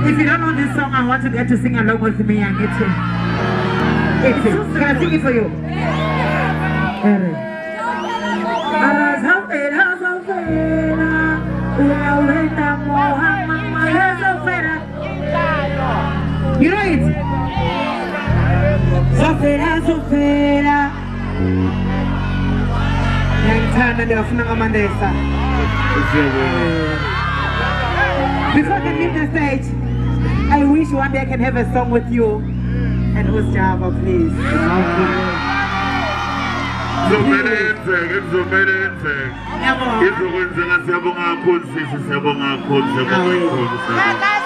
If you don't know this song, I want you to sing along with me and it's it. Can I sing it for you? You know it? Zwafhela Zwofhela. Before they leave the stage, I wish one day I can have a song with you. And who's Java, please? It's